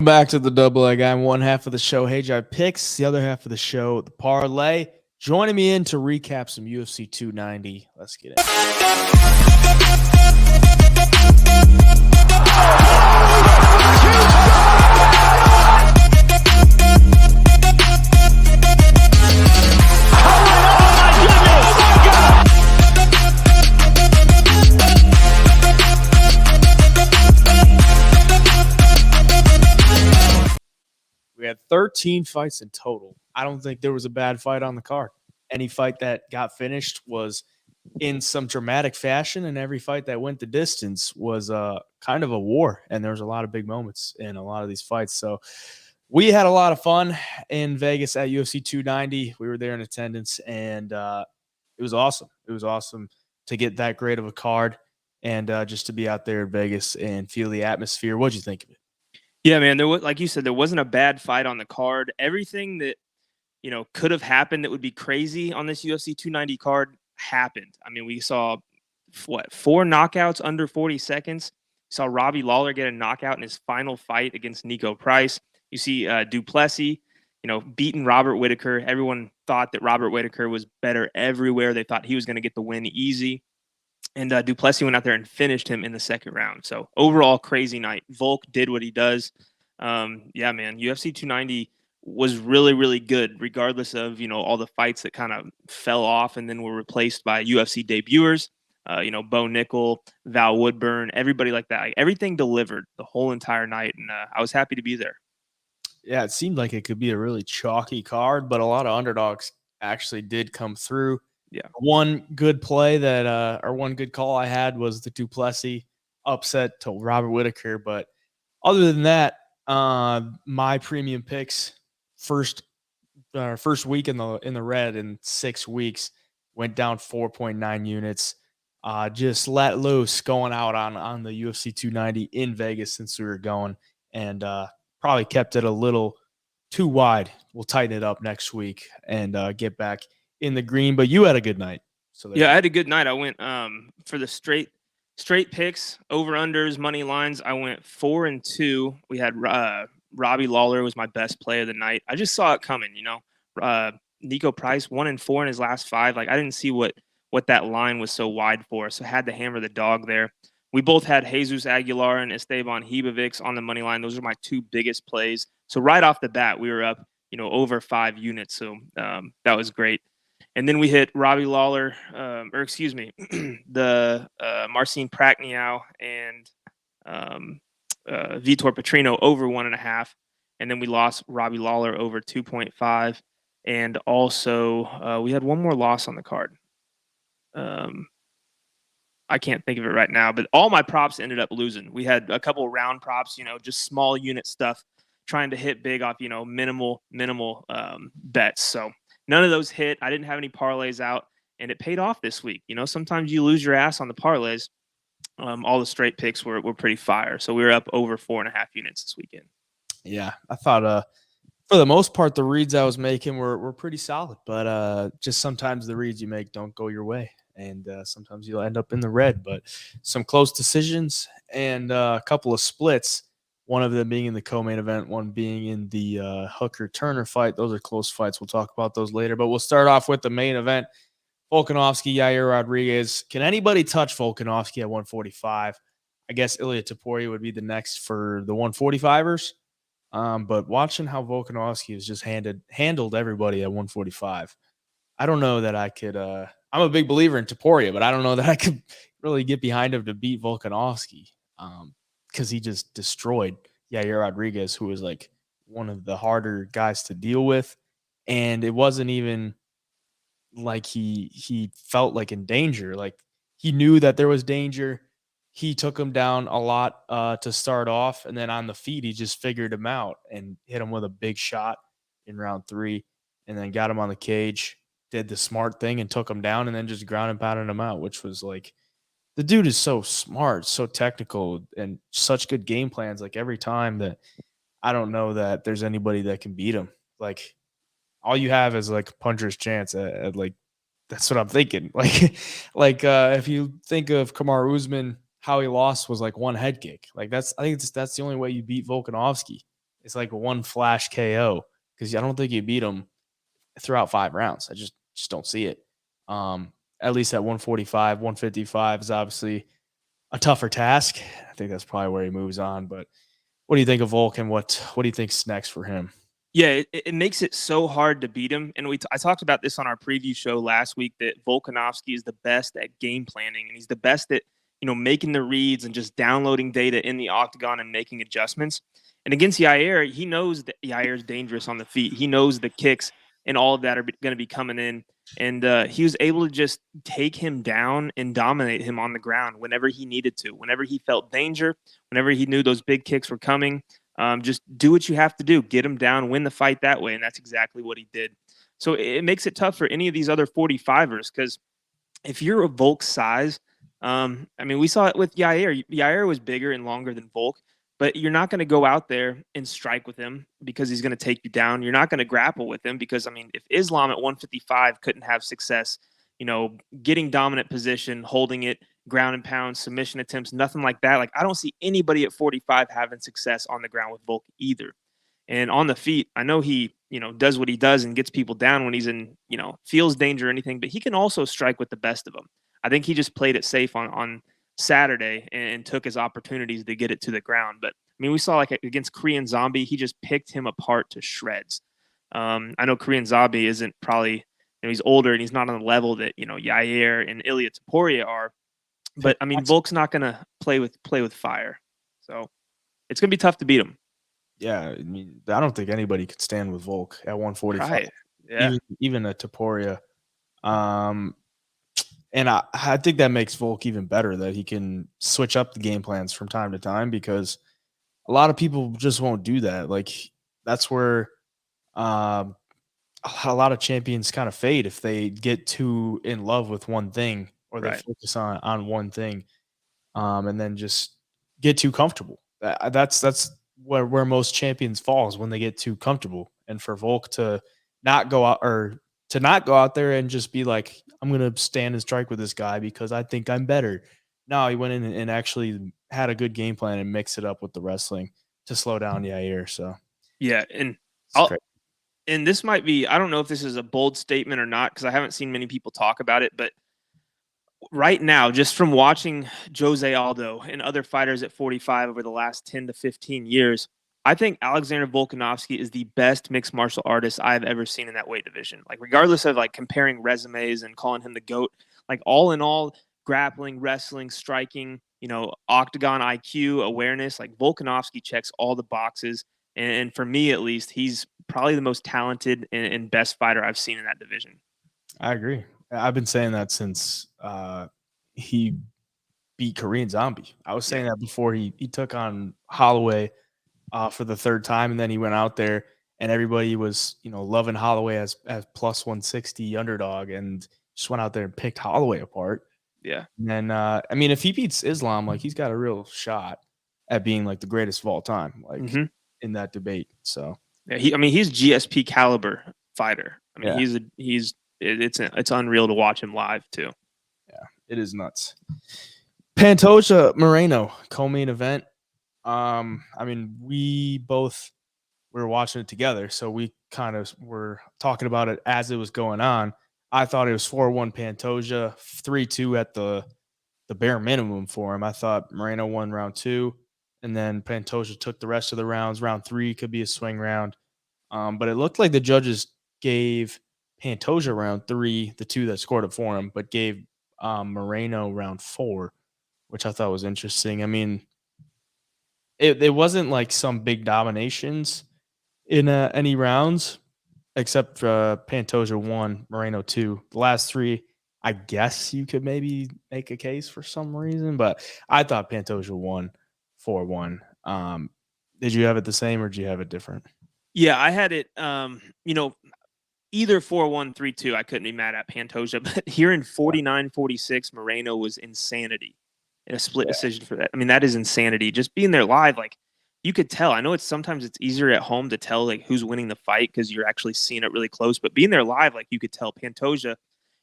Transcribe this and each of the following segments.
Back to the double leg. I'm one half of the show, Hey Jai Picks. The other half of the show, the parlay. Joining me in to recap some UFC 290. Let's get it. We had 13 fights in total. I don't think there was a bad fight on the card. Any fight that got finished was in some dramatic fashion, and every fight that went the distance was kind of a war. And there was a lot of big moments in a lot of these fights. So we had a lot of fun in Vegas at UFC 290. We were there in attendance, and it was awesome. It was awesome to get that great of a card and just to be out there in Vegas and feel the atmosphere. What'd you think of it? Yeah, man, there was, like you said, there wasn't a bad fight on the card. Everything that, could have happened that would be crazy on this UFC 290 card happened. I mean, we saw four knockouts under 40 seconds. We saw Robbie Lawler get a knockout in his final fight against Nico Price. You see Duplessis, beating Robert Whittaker. Everyone thought that Robert Whittaker was better everywhere. They thought he was going to get the win easy. And Duplessis went out there and finished him in the second round. So overall, crazy night. Volk did what he does. Yeah, man, UFC 290 was really, really good, regardless of, all the fights that kind of fell off and then were replaced by UFC debuters. Bo Nickel, Val Woodburn, everybody like that. Everything delivered the whole entire night, and I was happy to be there. Yeah, it seemed like it could be a really chalky card, but a lot of underdogs actually did come through. Yeah. One good play or one good call I had was the Duplessis upset to Robert Whittaker. But other than that, my premium picks first week in the red in 6 weeks went down 4.9 units. Just let loose going out on the UFC 290 in Vegas since we were going, and probably kept it a little too wide. We'll tighten it up next week and get back in the green. But you had a good night. So yeah, I had a good night. I went for the straight picks, over unders, money lines. I went 4-2. We had Robbie Lawler was my best play of the night. I just saw it coming. Nico Price 1-4 in his last 5. Like, I didn't see what that line was so wide for, so I had to hammer the dog there. We both had Jesus Aguilar and Esteban Hibovic on the money line. Those are my 2 biggest plays. So right off the bat, we were up, over 5 units. So that was great. And then we hit Robbie Lawler, the Marcin Prachniow and Vitor Petrino over 1.5. And then we lost Robbie Lawler over 2.5. And also we had one more loss on the card. I can't think of it right now, but all my props ended up losing. We had a couple of round props, just small unit stuff, trying to hit big off, minimal bets. So none of those hit. I didn't have any parlays out, and it paid off this week. Sometimes you lose your ass on the parlays. All the straight picks were pretty fire. So we were up over 4.5 units this weekend. Yeah, I thought for the most part, the reads I was making were pretty solid, but just sometimes the reads you make don't go your way. And sometimes you'll end up in the red, but some close decisions and a couple of splits, one of them being in the co-main event, one being in the Hooker-Turner fight. Those are close fights. We'll talk about those later, but we'll start off with the main event. Volkanovski, Yair Rodriguez. Can anybody touch Volkanovski at 145? I guess Ilya Topuria would be the next for the 145ers. But watching how Volkanovski has just handled everybody at 145, I don't know that I could I'm a big believer in Topuria, but I don't know that I could really get behind him to beat Volkanovski because he just destroyed Yair Rodriguez, who was like one of the harder guys to deal with. And it wasn't even like he felt like in danger. Like, he knew that there was danger. He took him down a lot to start off, and then on the feet, he just figured him out and hit him with a big shot in round 3, and then got him on the cage. Did the smart thing and took him down and then just ground and pounded him out, which was like, the dude is so smart, so technical, and such good game plans. Like, every time that I don't know that there's anybody that can beat him. Like, all you have is like a puncher's chance at like, that's what I'm thinking. Like if you think of Kamaru Usman, how he lost was like one head kick. Like, I think that's the only way you beat Volkanovski. it's like one flash KO because I don't think you beat him throughout 5 rounds. I just don't see it. At least at 145, 155 is obviously a tougher task. I think that's probably where he moves on. But what do you think of Volk, and what do you think's next for him? Yeah, it makes it so hard to beat him. And I talked about this on our preview show last week that Volkanovski is the best at game planning, and he's the best at making the reads and just downloading data in the octagon and making adjustments. And against Yair, he knows that Yair is dangerous on the feet. He knows the kicks and all of that are going to be coming in, and he was able to just take him down and dominate him on the ground whenever he needed to, whenever he felt danger, whenever he knew those big kicks were coming. Just do what you have to do, get him down, win the fight that way. And that's exactly what he did. So it makes it tough for any of these other 45ers because if you're a Volk size, I mean, we saw it with Yair. Yair was bigger and longer than Volk, but you're not going to go out there and strike with him because he's going to take you down. You're not going to grapple with him because, I mean, if Islam at 155 couldn't have success, getting dominant position, holding it, ground and pound, submission attempts, nothing like that. Like, I don't see anybody at 45 having success on the ground with Volk either. And on the feet, I know he, does what he does and gets people down when he's in, feels danger or anything, but he can also strike with the best of them. I think he just played it safe on Saturday and took his opportunities to get it to the ground. But I mean, we saw like against Korean Zombie, he just picked him apart to shreds. I know Korean Zombie isn't probably, he's older and he's not on the level that, Yair and Ilia Topuria are. But I mean, Volk's not going to play with fire, so it's going to be tough to beat him. Yeah, I mean, I don't think anybody could stand with Volk at 145. Right. Yeah. Even a Topuria. And I think that makes Volk even better, that he can switch up the game plans from time to time, because a lot of people just won't do that. Like, that's where a lot of champions kind of fade if they get too in love with one thing, or they Right. focus on one thing, and then just get too comfortable. That's where most champions falls, when they get too comfortable. And for Volk to not go out, or to not go out there and just be like, I'm gonna stand and strike with this guy because I think I'm better. No, he went in and actually had a good game plan and mixed it up with the wrestling to slow down Yair. So Yeah, and it's great. and this might be, I don't know if this is a bold statement or not, because I haven't seen many people talk about it, but right now, just from watching Jose Aldo and other fighters at 45 over the last 10 to 15 years, I think Alexander Volkanovski is the best mixed martial artist I've ever seen in that weight division. Like, regardless of like comparing resumes and calling him the GOAT, like all in all, grappling, wrestling, striking, octagon IQ, awareness, like Volkanovski checks all the boxes. And for me, at least, he's probably the most talented and best fighter I've seen in that division. I agree. I've been saying that since he beat Korean Zombie. I was saying that before he took on Holloway for the third time, and then he went out there and everybody was loving Holloway as plus 160 underdog, and just went out there and picked Holloway apart. Yeah. And then I mean, if he beats Islam, like, he's got a real shot at being like the greatest of all time, like in that debate. So yeah, he's GSP caliber fighter. I mean, yeah. It's unreal to watch him live too. Yeah, it is nuts. Pantoja Moreno co-main event. I mean, we were watching it together, so we kind of were talking about it as it was going on. I thought it was 4-1 Pantoja, 3-2 at the bare minimum for him. I thought Moreno won round 2, and then Pantoja took the rest of the rounds. Round 3 could be a swing round. But it looked like the judges gave Pantoja round 3, the 2 that scored it for him, but gave Moreno round 4, which I thought was interesting. I mean, it wasn't like some big dominations in any rounds, except Pantoja 1, Moreno 2. The last 3, I guess you could maybe make a case for some reason, but I thought Pantoja won 4-1. Did you have it the same, or did you have it different? Yeah, I had it, either 4-1, 3-2. I couldn't be mad at Pantoja, but here in 49-46, Moreno was insanity in a split decision for that. I mean, that is insanity. Just being there live, like, you could tell. I know sometimes it's easier at home to tell like who's winning the fight because you're actually seeing it really close, but being there live, like, you could tell Pantoja,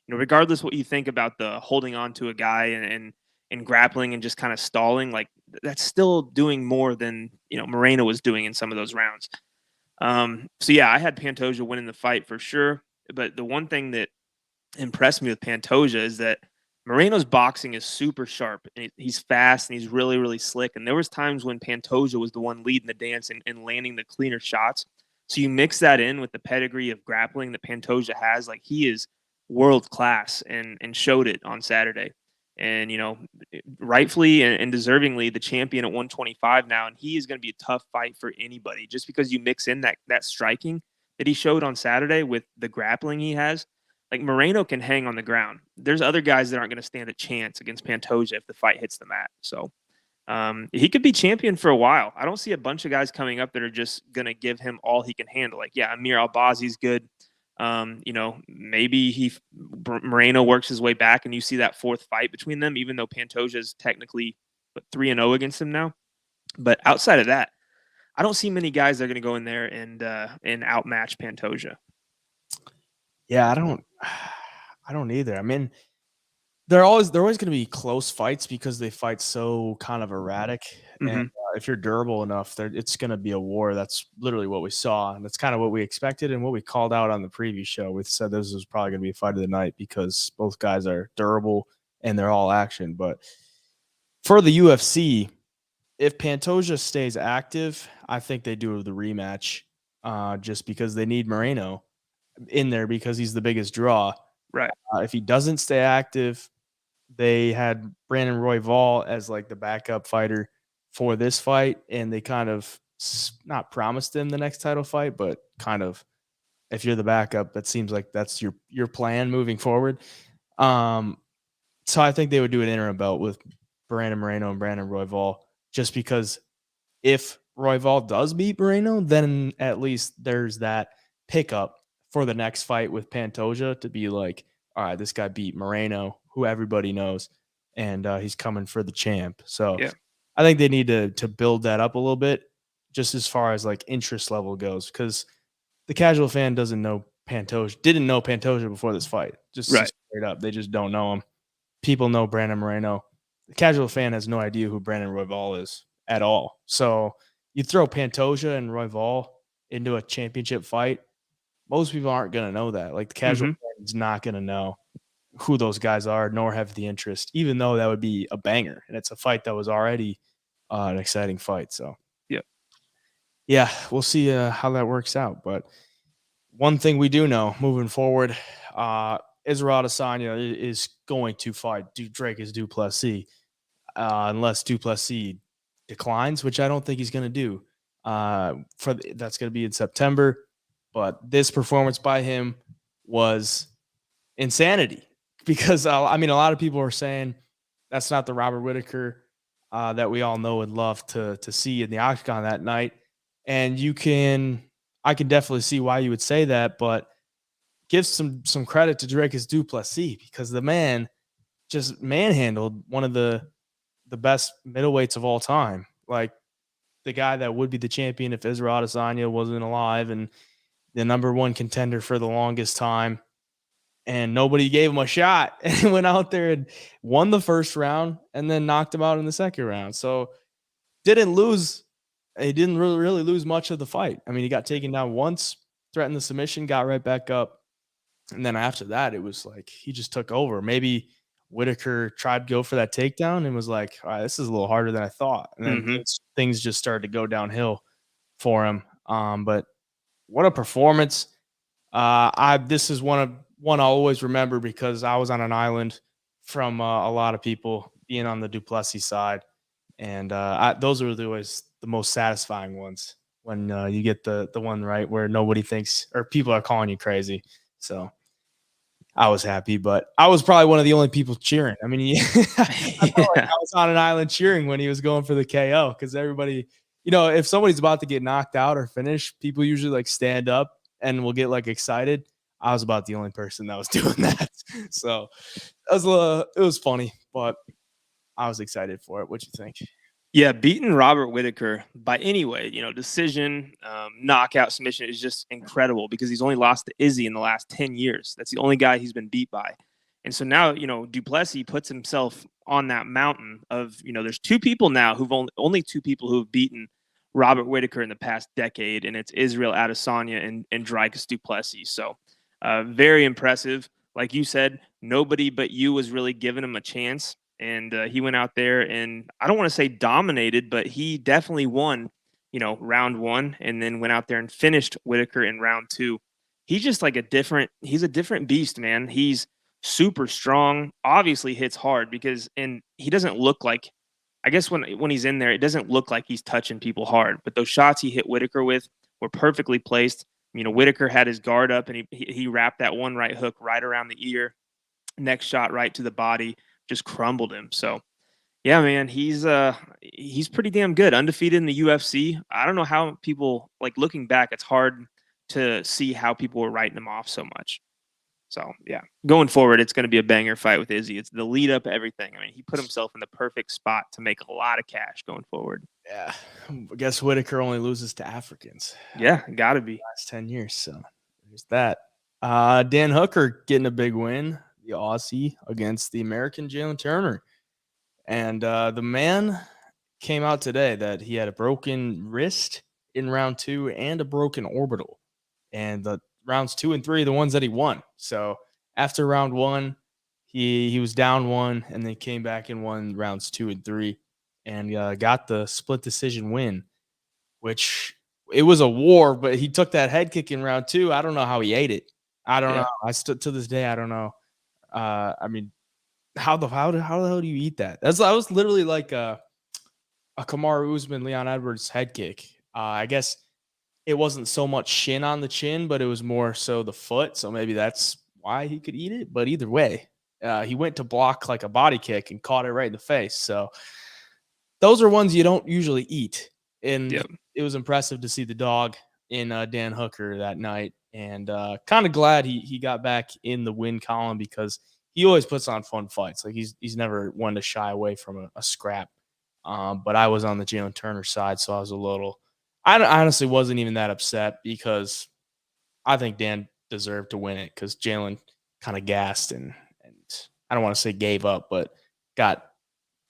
regardless what you think about the holding on to a guy and and grappling and just kind of stalling, like that's still doing more than, Moreno was doing in some of those rounds. So yeah, I had Pantoja winning the fight for sure. But the one thing that impressed me with Pantoja is that Moreno's boxing is super sharp and he's fast and he's really, really slick. And there was times when Pantoja was the one leading the dance and landing the cleaner shots. So you mix that in with the pedigree of grappling that Pantoja has, like he is world class and showed it on Saturday. And rightfully and deservingly the champion at 125 now, and he is going to be a tough fight for anybody. Just because you mix in that striking that he showed on Saturday with the grappling he has, like Moreno can hang on the ground. There's other guys that aren't going to stand a chance against Pantoja if the fight hits the mat. So he could be champion for a while. I don't see a bunch of guys coming up that are just going to give him all he can handle. Like, yeah, Amir Albazi's good. Maybe Moreno works his way back and you see that fourth fight between them, even though Pantoja is technically 3-0 against him now. But outside of that, I don't see many guys that are going to go in there and outmatch Pantoja. Yeah, I don't either. I mean, they're always going to be close fights because they fight so kind of erratic. Mm-hmm. And if you're durable enough, it's going to be a war. That's literally what we saw, and that's kind of what we expected and what we called out on the preview show. We said this was probably going to be a fight of the night because both guys are durable and they're all action. But for the UFC, if Pantoja stays active, I think they do the rematch just because they need Moreno in there because he's the biggest draw. Right. If he doesn't stay active, they had Brandon Royval as like the backup fighter for this fight, and they kind of not promised him the next title fight, but kind of if you're the backup, that seems like that's your plan moving forward. So I think they would do an interim belt with Brandon Moreno and Brandon Royval, just because if Royval does beat Moreno, then at least there's that pickup for the next fight with Pantoja to be like, all right, this guy beat Moreno, who everybody knows, and he's coming for the champ. So yeah. I think they need to build that up a little bit, just as far as like interest level goes, because the casual fan didn't know Pantoja before this fight. Just Right. straight up, they just don't know him. People know Brandon Moreno. The casual fan has no idea who Brandon Royval is at all. So you throw Pantoja and Royval into a championship fight, most people aren't going to know that. Like the casual fan is not going to know who those guys are, nor have the interest, even though that would be a banger. And it's a fight that was already an exciting fight. So, yeah, we'll see how that works out. But one thing we do know moving forward, Israel Adesanya is going to fight Dricus Du Plessis unless Du Plessis declines, which I don't think he's going to do. That's going to be in September. But this performance by him was insanity because, I mean, a lot of people are saying that's not the Robert Whittaker that we all know and love to see in the octagon that night. And I can definitely see why you would say that, but give some credit to Dricus Du Plessis because the man just manhandled one of the best middleweights of all time. Like the guy that would be the champion if Israel Adesanya wasn't alive and the number one contender for the longest time. And nobody gave him a shot. And he went out there and won the first round and then knocked him out in the second round. So didn't lose. He didn't really lose much of the fight. I mean, he got taken down once, threatened the submission, got right back up. And then after that, it was like he just took over. Maybe Whittaker tried to go for that takedown and was like, all right, this is a little harder than I thought. And then things just started to go downhill for him. But what a performance. This is one I'll always remember because I was on an island from a lot of people being on the Du Plessis side. And those are always the most satisfying ones when you get the one right where nobody thinks or people are calling you crazy. So I was happy, but I was probably one of the only people cheering. I mean, I felt like I was on an island cheering when he was going for the KO because everybody, if somebody's about to get knocked out or finish, people usually like stand up and will get like excited. I was about the only person that was doing that. So it was funny, but I was excited for it. What you think? Yeah, beating Robert Whittaker by any way, decision, knockout, submission is just incredible because he's only lost to Izzy in the last 10 years. That's the only guy he's been beat by. And so now, Duplessis puts himself on that mountain of, there's two people now only two people who have beaten Robert Whitaker in the past decade, and it's Israel Adesanya and Dricus Duplessis. So very impressive. Like you said, nobody but you was really giving him a chance. And he went out there and I don't want to say dominated, but he definitely won, round one, and then went out there and finished Whitaker in round two. He's just like he's a different beast, man. He's super strong, obviously hits hard and he doesn't look like, I guess when he's in there, it doesn't look like he's touching people hard, but those shots he hit Whitaker with were perfectly placed. Whitaker had his guard up and he wrapped that one right hook right around the ear. Next shot right to the body, just crumbled him. So yeah, man, he's pretty damn good. Undefeated in the UFC. I don't know how people, like, looking back, it's hard to see how people were writing him off so much. So yeah, going forward, it's going to be a banger fight with Izzy. It's the lead up, everything. I mean, he put himself in the perfect spot to make a lot of cash going forward. Yeah, I guess Whitaker only loses to Africans. Yeah, gotta be. Last 10 years, so there's that. Dan Hooker getting a big win, the Aussie against the American Jalen Turner, and the man came out today that he had a broken wrist in round 2 and a broken orbital, and the rounds 2 and 3 are the ones that he won. So after round 1, he was down 1 and then came back and won rounds 2 and 3 and got the split decision win, which it was a war, but he took that head kick in round 2. I don't know how he ate it. I don't know. I still to this day I don't know. I mean, how the hell do you eat that? That was literally like a Kamaru Usman, Leon Edwards head kick. I guess it wasn't so much shin on the chin, but it was more so the foot. So maybe that's why he could eat it. But either way, he went to block like a body kick and caught it right in the face. So those are ones you don't usually eat. And it was impressive to see the dog in Dan Hooker that night. And kind of glad he got back in the win column because he always puts on fun fights. Like he's never one to shy away from a scrap. But I was on the Jalen Turner side, so I was I honestly wasn't even that upset because I think Dan deserved to win it because Jalen kind of gassed and I don't want to say gave up, but got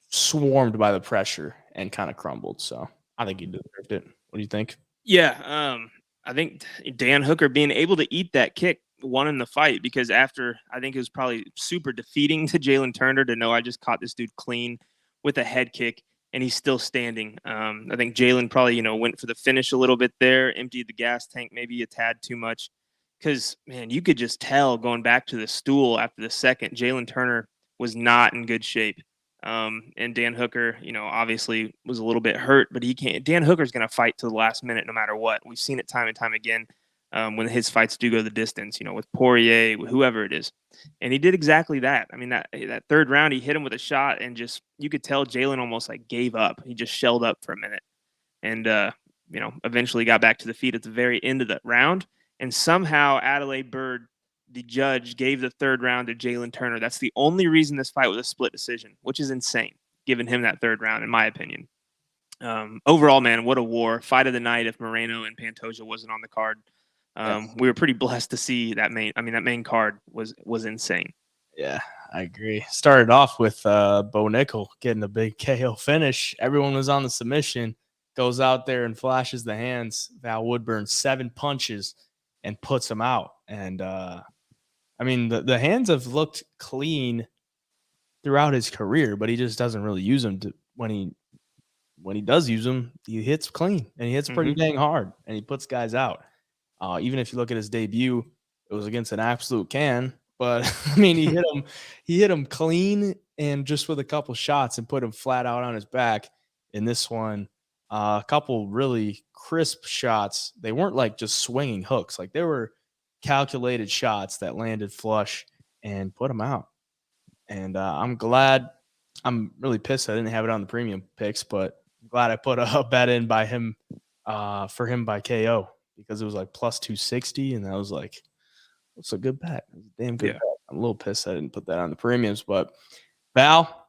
swarmed by the pressure and kind of crumbled. So I think he deserved it. What do you think? Yeah, I think Dan Hooker being able to eat that kick won in the fight because after, I think it was probably super defeating to Jalen Turner to know I just caught this dude clean with a head kick and he's still standing. I think Jalen probably, went for the finish a little bit there, emptied the gas tank maybe a tad too much because, man, you could just tell going back to the stool after the second, Jalen Turner was not in good shape. And Dan Hooker, obviously was a little bit hurt, but he can't. Dan Hooker's going to fight to the last minute no matter what. We've seen it time and time again when his fights do go the distance, with Poirier, with whoever it is. And he did exactly that. I mean, that third round, he hit him with a shot and just, you could tell Jalen almost like gave up. He just shelled up for a minute and, eventually got back to the feet at the very end of that round. And somehow Adelaide Byrd, the judge, gave the third round to Jalen Turner. That's the only reason this fight was a split decision, which is insane, giving him that third round, in my opinion. Overall, man, what a war. Fight of the night if Moreno and Pantoja wasn't on the card. We were pretty blessed to see that main card was insane. Yeah, I agree. Started off with Bo Nickel getting a big KO finish. Everyone was on the submission, goes out there and flashes the hands. Val Woodburn 7 punches and puts him out. And the hands have looked clean throughout his career, but he just doesn't really use them. When he does use them, he hits clean and he hits pretty dang hard and he puts guys out. Even if you look at his debut, it was against an absolute can, but he hit him clean and just with a couple shots and put him flat out on his back. In this one, a couple really crisp shots. They weren't like just swinging hooks. Like they were calculated shots that landed flush and put him out. And I'm glad. I'm really pissed I didn't have it on the premium picks, but I'm glad I put a bet in by him for him by KO because it was like plus 260, and I was like, "It's a good bet. It was a damn good bet." I'm a little pissed I didn't put that on the premiums, but Val,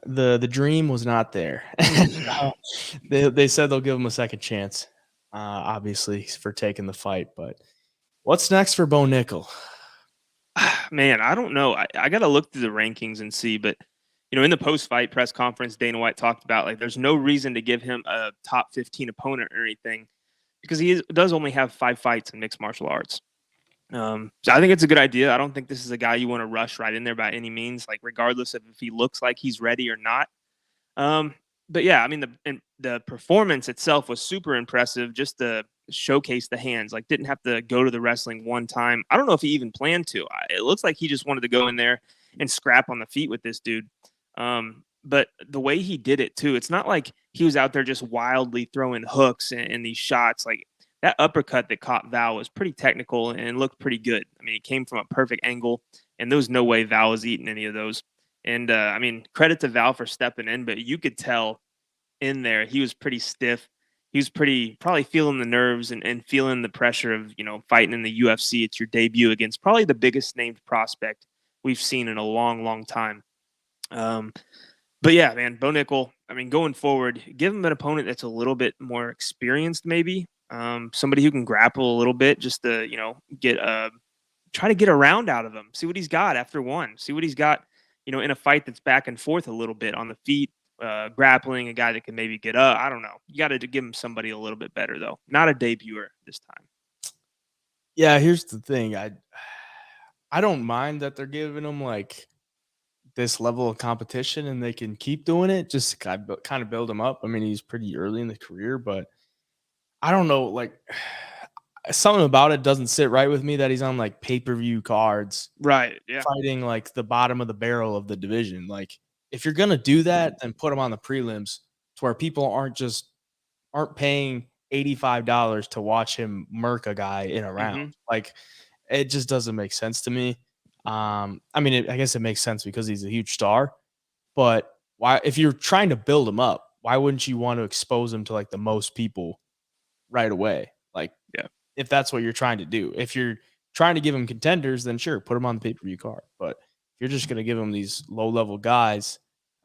the dream was not there. They said they'll give him a second chance, obviously for taking the fight. But what's next for Bo Nickel? Man, I don't know. I got to look through the rankings and see, but in the post-fight press conference, Dana White talked about like there's no reason to give him a top 15 opponent or anything because does only have 5 fights in mixed martial arts. So I think it's a good idea. I don't think this is a guy you want to rush right in there by any means, like regardless of if he looks like he's ready or not. Um, but yeah, I mean the performance itself was super impressive. Just to showcase the hands, like didn't have to go to the wrestling one time. I don't know if he even planned to. It looks like he just wanted to go in there and scrap on the feet with this dude. But the way he did it too, it's not like he was out there just wildly throwing hooks and these shots. Like that uppercut that caught Val was pretty technical and looked pretty good. I mean, it came from a perfect angle, and there was no way Val was eating any of those. And I mean, credit to Val for stepping in, but you could tell in there he was pretty stiff. He was probably feeling the nerves and feeling the pressure of fighting in the UFC. It's your debut against probably the biggest named prospect we've seen in a long, long time. But yeah, man, Bo Nickel. I mean, going forward, give him an opponent that's a little bit more experienced, maybe somebody who can grapple a little bit, just to get try to get a round out of him. See what he's got after one. See what he's got, in a fight that's back and forth a little bit on the feet, grappling, a guy that can maybe get up. I don't know. You got to give him somebody a little bit better though. Not a debuter this time. Yeah, here's the thing. I don't mind that they're giving him like this level of competition and they can keep doing it just to kind of build him up. I mean, he's pretty early in the career, but I don't know, like something about it doesn't sit right with me that he's on like pay-per-view cards Right. Yeah. fighting like the bottom of the barrel of the division. Like if you're going to do that, then put him on the prelims to where people aren't paying $85 to watch him murk a guy in a round. Mm-hmm. Like it just doesn't make sense to me. I mean, I guess it makes sense because he's a huge star, but why, if you're trying to build him up, why wouldn't you want to expose him to like the most people right away? Like, Yeah. if that's what you're trying to do, if you're trying to give him contenders, then sure, put him on the pay-per-view card. But if you're just going to give him these low-level guys,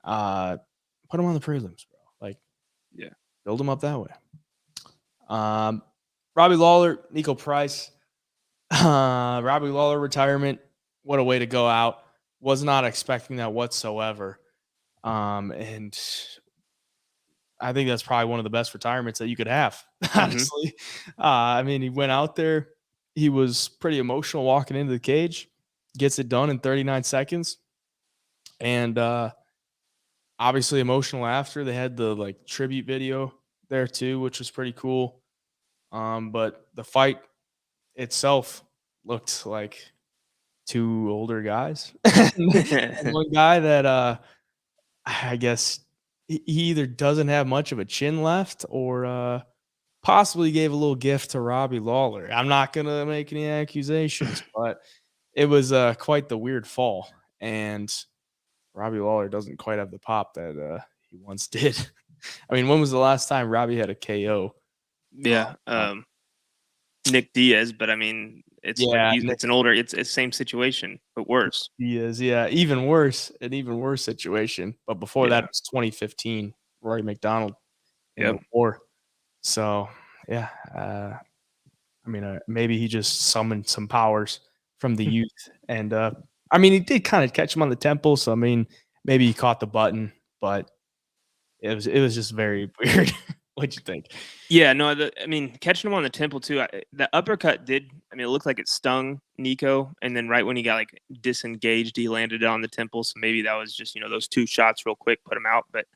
put him on the prelims, bro. Like, Yeah. build him up that way. Robbie Lawler, Nico Price. Robbie Lawler retirement. What a way to go out. Was not expecting that whatsoever. And I think that's probably one of the best retirements that you could have, honestly. I mean, he went out there. He was pretty emotional walking into the cage, gets it done in 39 seconds. And obviously emotional after. They had the like tribute video there too, which was pretty cool. But the fight itself looked like two older guys. And one guy that I guess he either doesn't have much of a chin left or possibly gave a little gift to Robbie Lawler. I'm not going to make any accusations, but it was quite the weird fall. And Robbie Lawler doesn't quite have the pop that he once did. I mean, when was the last time Robbie had a KO? Yeah. Nick Diaz, but I mean, it's like Yeah, it's an older, it's same situation, but worse. Diaz, yeah, even worse, an even worse situation. But before that, it was 2015, Rory McDonald in the war. So, yeah, I mean, maybe he just summoned some powers from the youth, and I mean, he did kind of catch him on the temple. So, I mean, maybe he caught the button, but it was just very weird. What'd you think? Yeah, no, I mean, catching him on the temple too. The uppercut did. I mean, it looked like it stung Nico, and then right when he got like disengaged, he landed it on the temple. So maybe that was just those two shots real quick put him out. But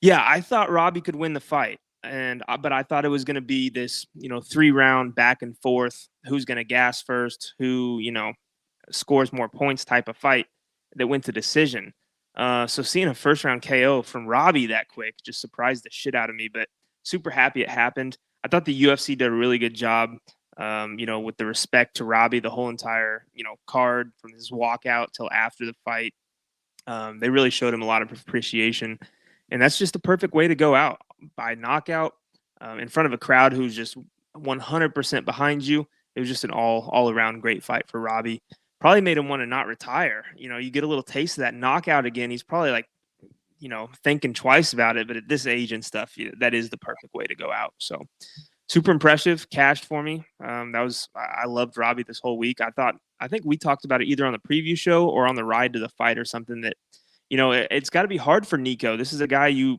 yeah, I thought Robbie could win the fight, but I thought it was going to be this 3-round back and forth. Who's going to gas first? Who scores more points type of fight that went to decision. So seeing a first round KO from Robbie that quick just surprised the shit out of me, but super happy it happened. I thought the UFC did a really good job, with the respect to Robbie, the whole entire, card from his walkout till after the fight. They really showed him a lot of appreciation, and that's just the perfect way to go out, by knockout, in front of a crowd who's just 100% behind you. It was just an all around great fight for Robbie. Probably made him want to not retire. You get a little taste of that knockout again. He's probably like, thinking twice about it. But at this age and stuff, that is the perfect way to go out. So super impressive, cashed for me. I loved Robbie this whole week. I thought I think we talked about it either on the preview show or on the ride to the fight or something that, it's got to be hard for Nico. This is a guy you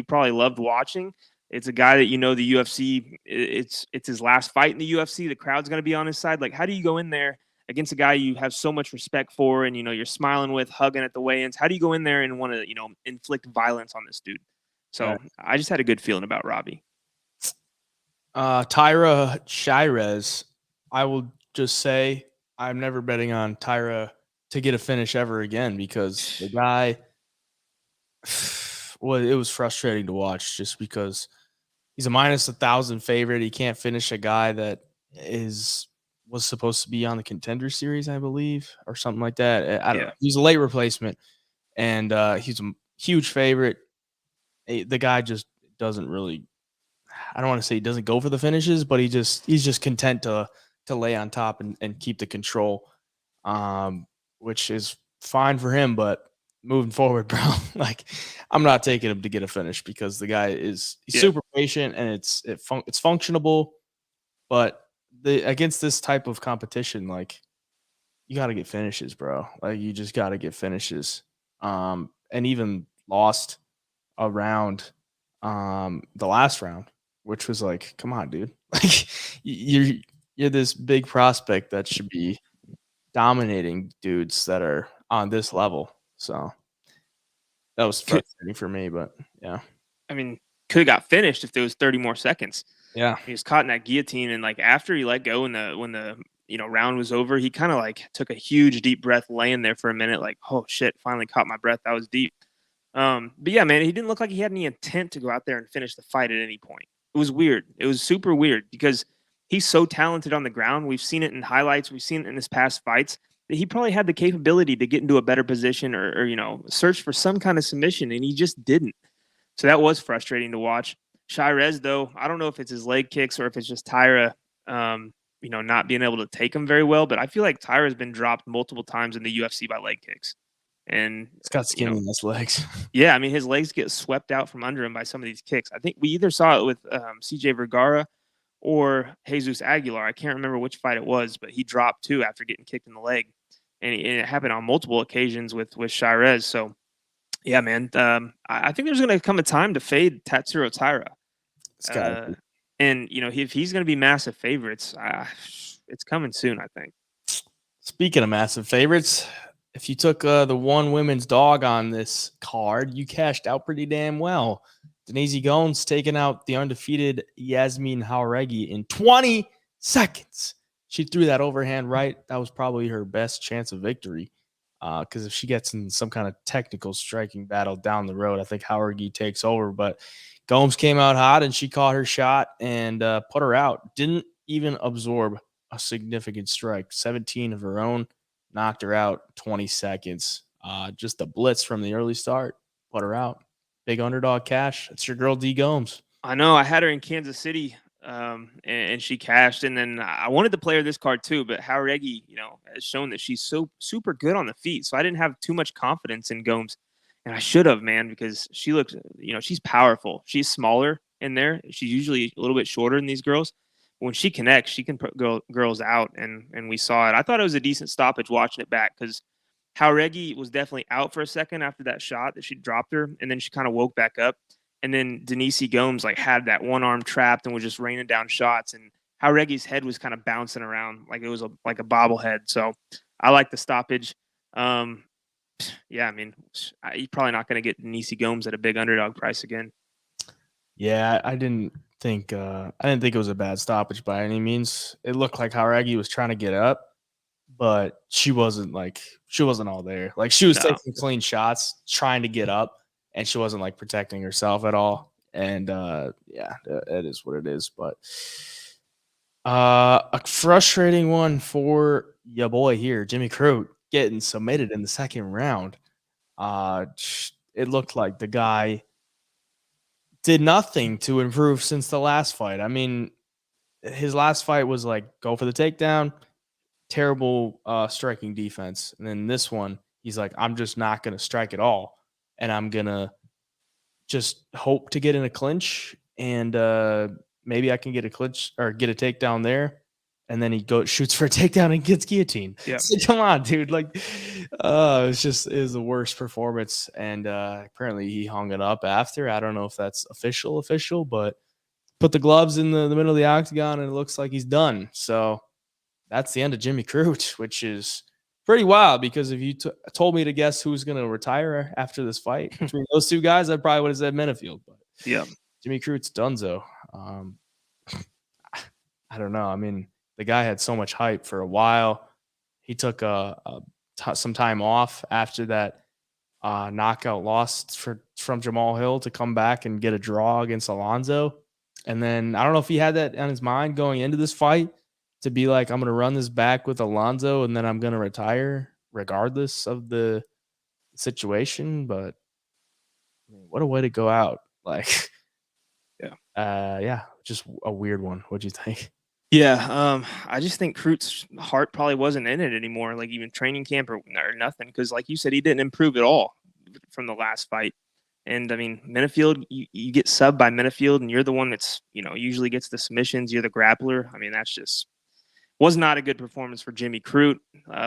probably loved watching. It's a guy that the UFC. It's his last fight in the UFC. The crowd's going to be on his side. Like, how do you go in there against a guy you have so much respect for, and you're smiling with, hugging at the weigh-ins? How do you go in there and want to inflict violence on this dude? So Right. I just had a good feeling about Robbie. Tyra Shirez, I will just say I'm never betting on Tyra to get a finish ever again because the guy, well, it was frustrating to watch just because he's a minus 1,000 favorite. He can't finish a guy that was supposed to be on the Contender Series, I believe, or something like that. I don't know. He's a late replacement, and he's a huge favorite. The guy just doesn't really. I don't want to say he doesn't go for the finishes, but he's just content to lay on top and keep the control, which is fine for him. But moving forward, bro, like I'm not taking him to get a finish because the guy he's super patient and it's functionable. But against this type of competition, like you got to get finishes, bro. Like you just got to get finishes. And even lost a round, the last round, which was like, come on, dude. Like you're this big prospect that should be dominating dudes that are on this level. So that was frustrating for me, but yeah. I mean, could have got finished if there was 30 more seconds. Yeah. He was caught in that guillotine, and like after he let go when the round was over, he kind of like took a huge deep breath, laying there for a minute, like, oh shit, finally caught my breath. That was deep. But yeah, man, he didn't look like he had any intent to go out there and finish the fight at any point. It was weird. It was super weird because he's so talented on the ground. We've seen it in highlights. We've seen it in his past fights that he probably had the capability to get into a better position or search for some kind of submission, and he just didn't. So that was frustrating to watch. Shirez, though, I don't know if it's his leg kicks or if it's just Tyra, not being able to take him very well. But I feel like Tyra has been dropped multiple times in the UFC by leg kicks. And it's got skinny in his legs. Yeah, I mean, his legs get swept out from under him by some of these kicks. I think we either saw it with CJ Vergara or Jesus Aguilar. I can't remember which fight it was, but he dropped too after getting kicked in the leg. And it happened on multiple occasions with Shirez. So, yeah, man, I think there's going to come a time to fade Tatsuro Taira. And, if he's going to be massive favorites, it's coming soon, I think. Speaking of massive favorites, if you took the one women's dog on this card, you cashed out pretty damn well. Denise Gomes taking out the undefeated Yasmin Jauregui in 20 seconds. She threw that overhand right. That was probably her best chance of victory. Because if she gets in some kind of technical striking battle down the road, I think Jauregui takes over. But Gomes came out hot and she caught her shot and put her out. Didn't even absorb a significant strike. 17 of her own. Knocked her out 20 seconds. Just a blitz from the early start. Put her out. Big underdog cash. It's your girl D Gomes. I know. I had her in Kansas City, and she cashed. And then I wanted to play her this card too, but Jauregui, has shown that she's so super good on the feet. So I didn't have too much confidence in Gomes, and I should have, man, because she looks, she's powerful. She's smaller in there. She's usually a little bit shorter than these girls. When she connects, she can put girls out, and we saw it. I thought it was a decent stoppage watching it back because Jauregui was definitely out for a second after that shot that she dropped her, and then she kind of woke back up. And then Denise Gomes had that one arm trapped and was just raining down shots, and Jauregui's head was kind of bouncing around like it was like a bobblehead. So I like the stoppage. Yeah, I mean, you're probably not going to get Denise Gomes at a big underdog price again. Yeah, I didn't think it was a bad stoppage by any means. It looked like Jauregui was trying to get up, but she wasn't all there. Like she was taking clean shots, trying to get up, and she wasn't like protecting herself at all. And it is what it is. But a frustrating one for your boy here, Jimmy Crute, getting submitted in the second round. It looked like the guy did nothing to improve since the last fight. I mean, his last fight was like go for the takedown, terrible striking defense. And then this one, he's like, I'm just not going to strike at all. And I'm going to just hope to get in a clinch. And maybe I can get a clinch or get a takedown there. and then he shoots for a takedown and gets guillotined. Yeah. So come on, dude. Like, it was the worst performance. And apparently he hung it up after. I don't know if that's official, but put the gloves in the middle of the octagon and it looks like he's done. So that's the end of Jimmy Crute, which is pretty wild because if you told me to guess who's going to retire after this fight between those two guys, I probably would have said Menifield. But yeah, Jimmy Crute's donezo. I don't know. I mean, the guy had so much hype for a while. He took some time off after that knockout loss from Jamal Hill to come back and get a draw against Alonzo. And then I don't know if he had that on his mind going into this fight to be like, I'm going to run this back with Alonzo and then I'm going to retire regardless of the situation. But I mean, what a way to go out. Like, yeah, just a weird one. What'd you think? Yeah, I just think Crute's heart probably wasn't in it anymore, like even training camp or nothing, because like you said, he didn't improve at all from the last fight. And I mean, Menifield, you get subbed by Menifield, and you're the one that's usually gets the submissions. You're the grappler. I mean, that's just was not a good performance for Jimmy Crute.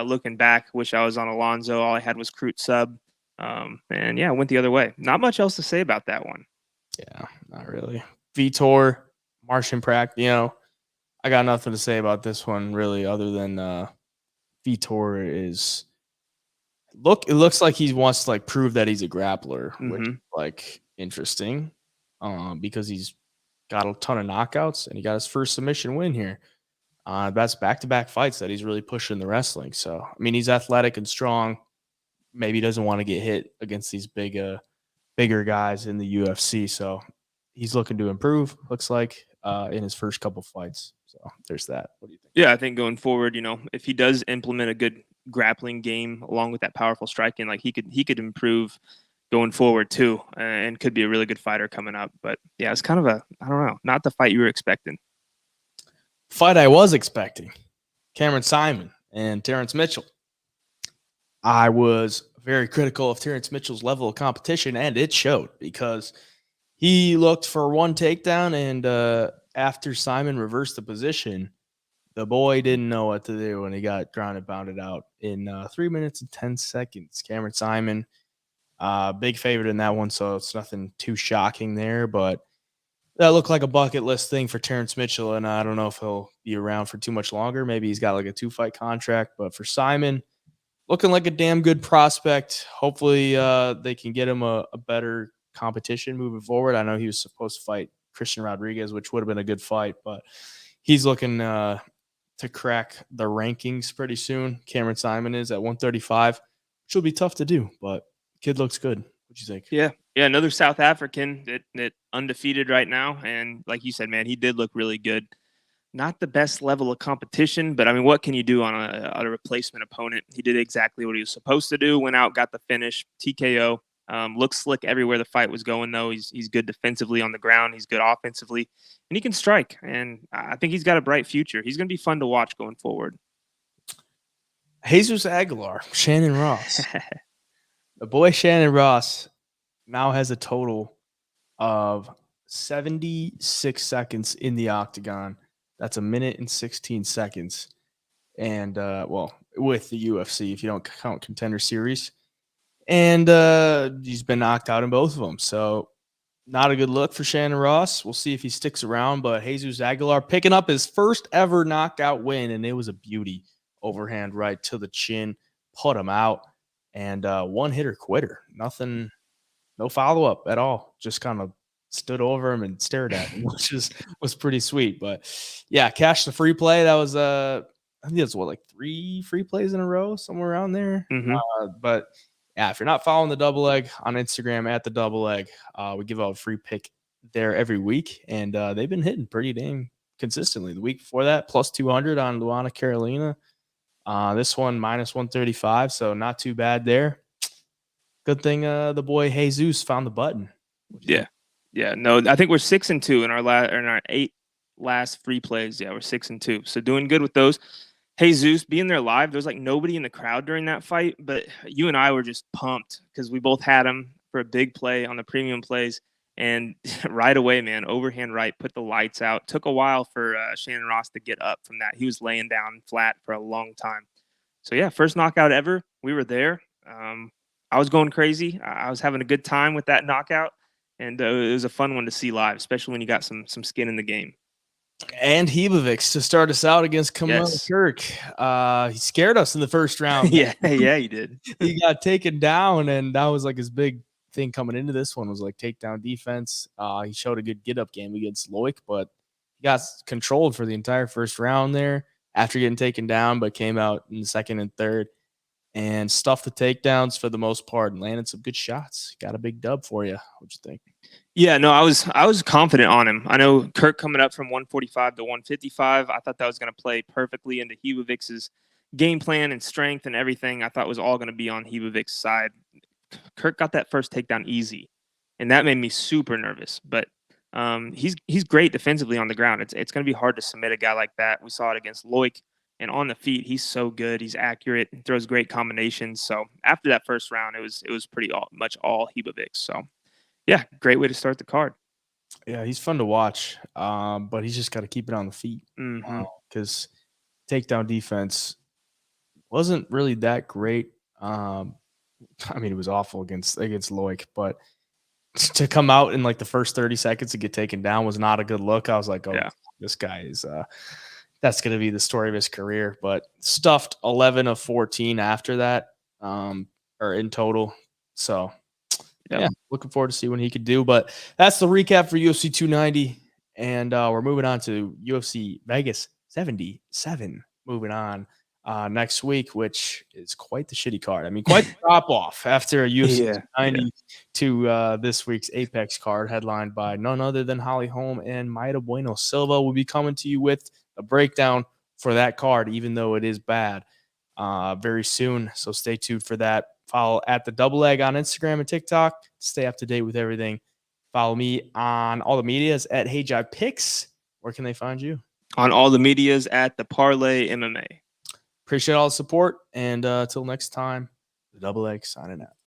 Looking back, wish I was on Alonzo. All I had was Crute sub, and yeah, it went the other way. Not much else to say about that one. Yeah, not really. Vitor, Martian Prac, I got nothing to say about this one really, other than Vitor is it looks like he wants to like prove that he's a grappler, which is like interesting, because he's got a ton of knockouts and he got his first submission win here. That's back-to-back fights that he's really pushing the wrestling. So I mean, he's athletic and strong. Maybe he doesn't want to get hit against these bigger guys in the UFC. So he's looking to improve. Looks like in his first couple fights. So there's that. What do you think? Yeah, I think going forward, if he does implement a good grappling game along with that powerful striking, like he could improve going forward too, and could be a really good fighter coming up. But yeah, it's kind of I don't know, not the fight you were expecting. Fight I was expecting: Cameron Simon and Terrence Mitchell. I was very critical of Terrence Mitchell's level of competition, and it showed because he looked for one takedown, and after Simon reversed the position, the boy didn't know what to do when he got grounded, pounded out in 3 minutes and 10 seconds. Cameron Simon, big favorite in that one, so it's nothing too shocking there, but that looked like a bucket list thing for Terrence Mitchell, and I don't know if he'll be around for too much longer. Maybe he's got like a 2-fight contract, but for Simon, looking like a damn good prospect. Hopefully they can get him a better competition moving forward. I know he was supposed to fight Christian Rodriguez, which would have been a good fight, but he's looking to crack the rankings pretty soon. Cameron Simon is at 135, which will be tough to do, but kid looks good. What you think? Yeah, another South African that undefeated right now, and like you said, man, he did look really good. Not the best level of competition, but I mean, what can you do on a replacement opponent? He did exactly what he was supposed to do. Went out, got the finish, TKO. Looks slick everywhere the fight was going, though. He's good defensively on the ground. He's good offensively, and he can strike. And I think he's got a bright future. He's going to be fun to watch going forward. Jesus Aguilar, Shannon Ross. The boy Shannon Ross now has a total of 76 seconds in the octagon. That's 1 minute and 16 seconds. And, with the UFC, if you don't count Contender Series. And he's been knocked out in both of them. So not a good look for Shannon Ross. We'll see if he sticks around. But Jesus Aguilar picking up his first ever knockout win, and it was a beauty. Overhand right to the chin, put him out, and one-hitter quitter. Nothing, no follow-up at all. Just kind of stood over him and stared at him, which was pretty sweet. But, yeah, cashed the free play. That was, I think that's like 3 free plays in a row, somewhere around there. But, yeah, if you're not following the Double Leg on Instagram at the Double Leg, we give out a free pick there every week, and they've been hitting pretty dang consistently. The week before that, plus 200 on Luana Carolina. This one, minus 135, so not too bad there. Good thing the boy Jesus found the button. Yeah. No, I think we're 6-2 in our 8 last free plays. Yeah, we're 6-2, so doing good with those. Jesus being there live, there was like nobody in the crowd during that fight, but you and I were just pumped because we both had him for a big play on the premium plays, And right away, man, overhand right, put the lights out. Took a while for Shannon Ross to get up from that. He was laying down flat for a long time. So yeah, first knockout ever. We were there. I was going crazy. I was having a good time with that knockout, and it was a fun one to see live, especially when you got some skin in the game. And Hebovix to start us out against Kamala Yes. Kirk. He scared us in the first round. Yeah, he did. He got taken down, and that was like his big thing coming into this one was like takedown defense. He showed a good get-up game against Loic, but he got controlled for the entire first round there after getting taken down, but came out in the second and third and stuffed the takedowns for the most part and landed some good shots. Got a big dub for you. What'd you think? Yeah, no, I was confident on him. I know Kirk coming up from 145 to 155. I thought that was going to play perfectly into Hebovic's game plan and strength and everything. I thought was all going to be on Hebovic's side. Kirk got that first takedown easy, and that made me super nervous. But he's great defensively on the ground. It's going to be hard to submit a guy like that. We saw it against Loic, and on the feet, he's so good. He's accurate, throws great combinations. So after that first round, it was pretty much all Hebovic. So yeah, great way to start the card. Yeah, he's fun to watch, but he's just got to keep it on the feet because takedown defense wasn't really that great. I mean, it was awful against Loic, but to come out in like the first 30 seconds to get taken down was not a good look. I was like, oh, yeah, this guy is that's going to be the story of his career. But stuffed 11 of 14 after that, or in total. So yeah, looking forward to see what he could do. But that's the recap for UFC 290. And we're moving on to UFC Vegas 77. Moving on next week, which is quite the shitty card. I mean, quite the drop off after a UFC 290 to this week's Apex card, headlined by none other than Holly Holm and Maida Bueno Silva. Will be coming to you with a breakdown for that card, even though it is bad, very soon. So stay tuned for that. Follow at the Double Leg on Instagram and TikTok. Stay up to date with everything. Follow me on all the medias at HeyJaiPicks. Where can they find you? On all the medias at the Parlay MMA. Appreciate all the support. And until next time, the Double Leg signing out.